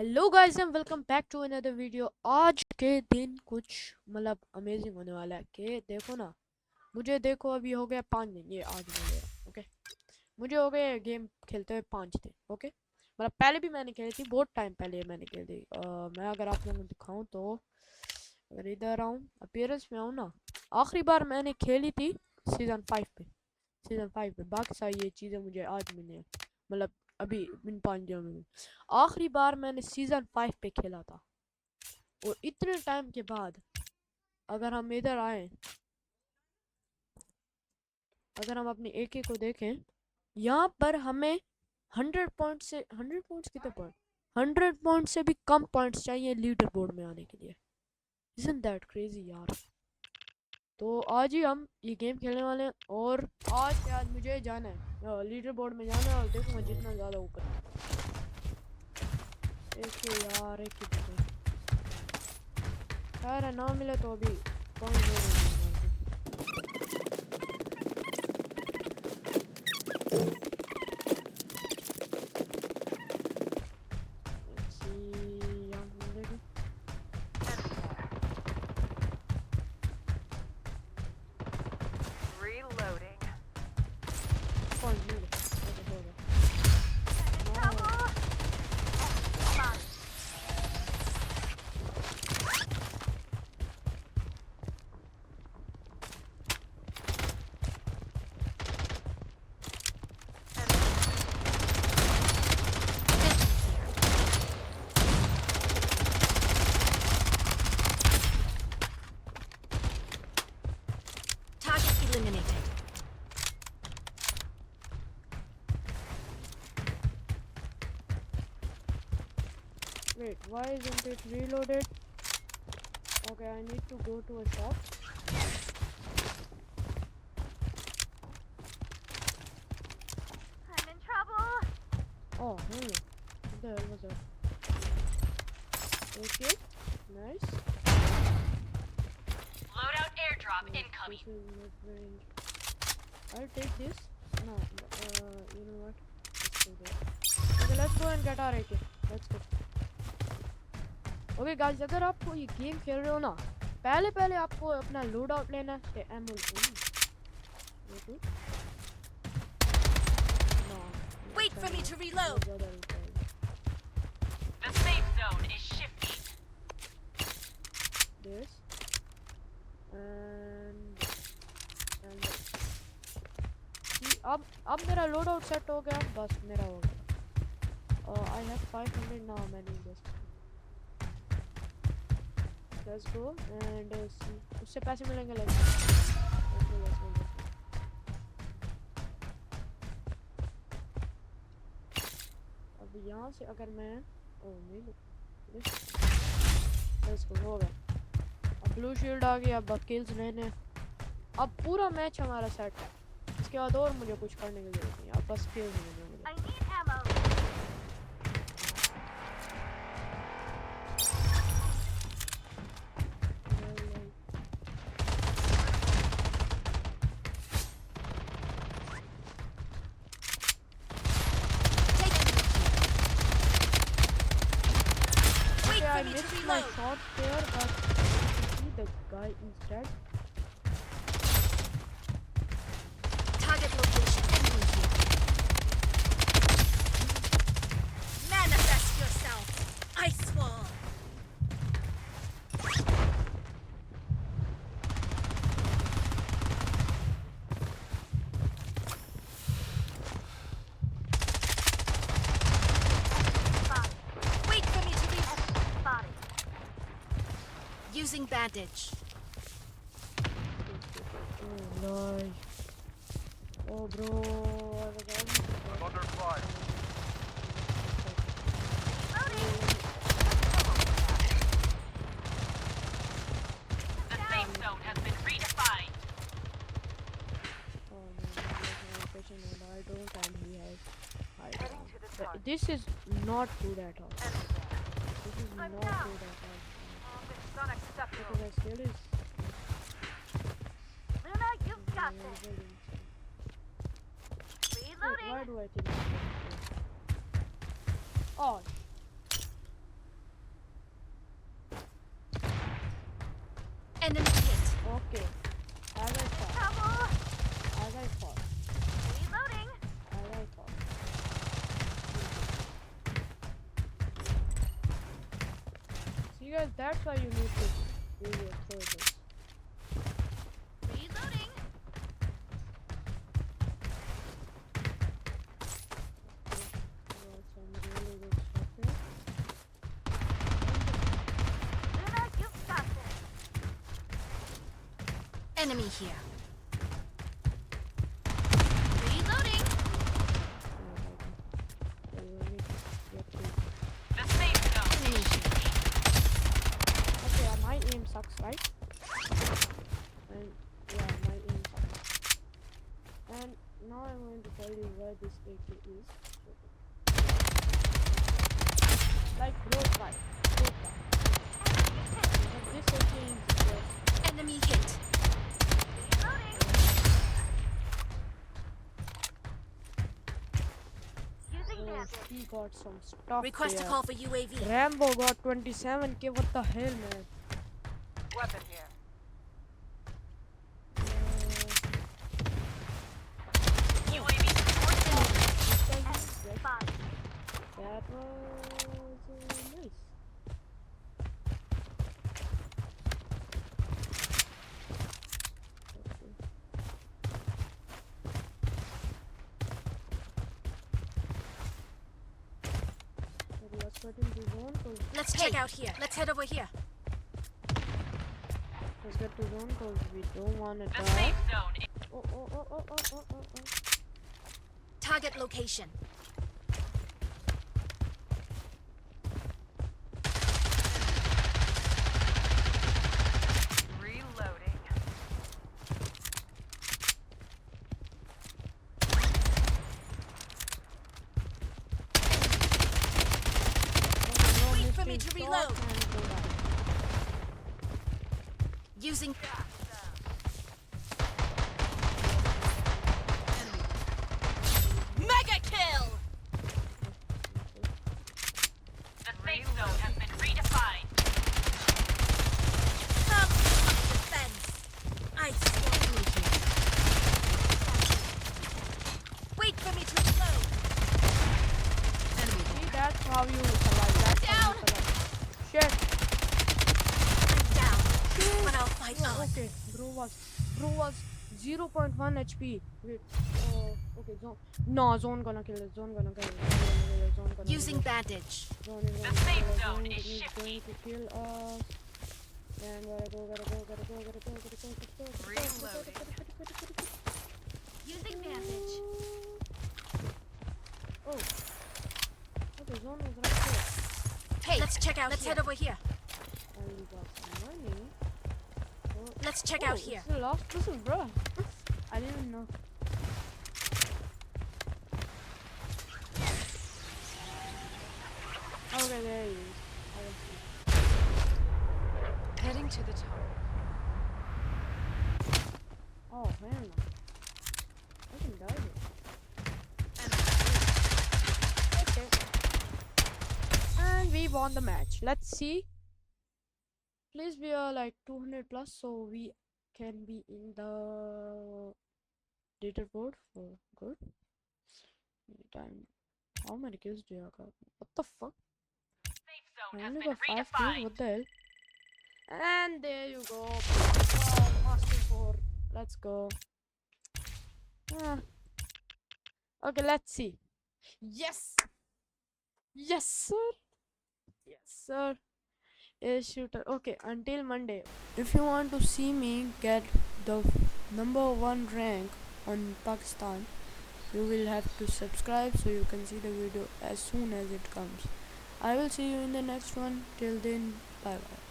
Hello guys and welcome back to another video. आज के दिन कुछ मतलब अमेजिंग होने वाला है कि देखो ना, मुझे देखो अभी हो गया 5 दिन, ये आज हो गया। ओके, मुझे हो गए गेम खेलते हुए 5 दिन। ओके, मतलब पहले भी मैंने खेली थी, बहुत टाइम पहले मैंने खेली थी। मैं अगर आप लोगों को दिखाऊं तो अगर इधर आऊँ अपीयरेंस में आऊँ ना, आखिरी बार मैंने खेली थी सीज़न 5 पे। बाकी सारी ये चीज़ें मुझे आज मिली हैं, मतलब अभी इन 5 दिनों में। आखिरी बार मैंने सीज़न 5 पे खेला था, और इतने टाइम के बाद अगर हम इधर आए, अगर हम अपनी AK को देखें, यहाँ पर हमें 100 पॉइंट कितने पॉइंट, 100 पॉइंट से भी कम पॉइंट्स चाहिए लीडर बोर्ड में आने के लिए। Isn't that crazy यार। तो आज ही हम ये गेम खेलने वाले हैं, और आज मुझे जाना है लीडर बोर्ड में जाना है, और देखूंगा जितना ज़्यादा ऊपर। एक यार एक ही खैर ना मिले तो अभी पॉइंट दे देंगे। Eliminated. Wait, why isn't it reloaded? Okay, I need to go to a shop. I'm in trouble. Oh, hello. What the hell was that? Okay, nice. Loadout airdrop incoming. This is mid-range. I'll take this. No, you know what? Let's do that. Okay, let's go and get our AK. Let's go. Okay guys, अगर आपको ये game खेल रहे हो ना, पहले आपको अपना लोड आउट लेना है, ammo. Wait for me to reload. The safe zone is shifting. This and अब मेरा लोड आउट सेट हो गया, बस मेरा हो गया। I have 500 now, मैंने बस let's go and see उससे पैसे मिलेंगे। let's go. अब यहाँ से अगर मैं नहीं let's go, हो गया। अब ब्लू शील्ड आ गई, अब किल्स लेने, अब पूरा मैच हमारा सेट है। इसके बाद और मुझे कुछ करने की जरूरत नहीं, अब बस किल्स लेने मुझे। I need ammo. I missed my shot there, but see the guy instead. Target location incoming. Manifest yourself. Ice wall. Wait for me to reach body. Using bandage. Oh nice. Oh bro, Under fire. The safe zone has been redefined. oh no, I don't, and he has high ground. But this is not good at all. This is not good at all. This is unacceptable. Because I still is Luna, you've got this. Wait, why do I think? Oh, See guys, that's why you need to use your throwers. Reloading. Some really good stuff here. Luna, you've got this. Enemy here. Reloading. The safe zone. Enemy here. Okay, my aim sucks, right? And yeah, my aim sucks. And now I'm going to tell you where this AK is. Like Blood Strike.It. But this AK is just Enemy hit. Reloading. Using bandage. he got some stuff Request a there. call for UAV. Rambo got 27k. What the hell, man? Weapon here. UAV support. Fine. That was nice. Let's get into zone. Let's check out here. Let's head over here. Let's get to zone because we don't want to The die. safe zone. Oh. Target location. Reloading. Wait for me to reload. Using mega kill. The safe zone has been redefined. Come defense. I swear. Wait for me to reload. See, that's how you survive. That's how Down. you survive. Shit. I'm down, but I'll fight on. Okay, bro was 0.1 HP. Wait. Okay, zone. No, zone gonna kill it. Zone gonna kill it. Zone gonna Using bandage. Zone is The gonna safe kill us. zone Zone is is shifting. going to kill us. And gotta go. Reloading. Using bandage. Oh. Okay, zone was right there. Hey, let's check out. Let's head over here. And we got some money. Let's check out here. It's the last person, bro. I didn't even know. Okay, there he is. I can see. Heading to the top. Oh, man. I can die here. Okay. And we won the match. Let's see. Please we are like 200 plus so we can be in the leaderboard for good. Time. How many kills do you have got? What the fuck? Safe I zone has only been got 5 kills. redefined. What the hell? And there you go. Oh, Master 4. Let's go. Ah. Okay, let's see. Yes! Yes, sir! Yes, sir! A shooter. Okay, until Monday. If you want to see me get the #1 rank on Pakistan, you will have to subscribe so you can see the video as soon as it comes. I will see you in the next one. Till then, bye bye.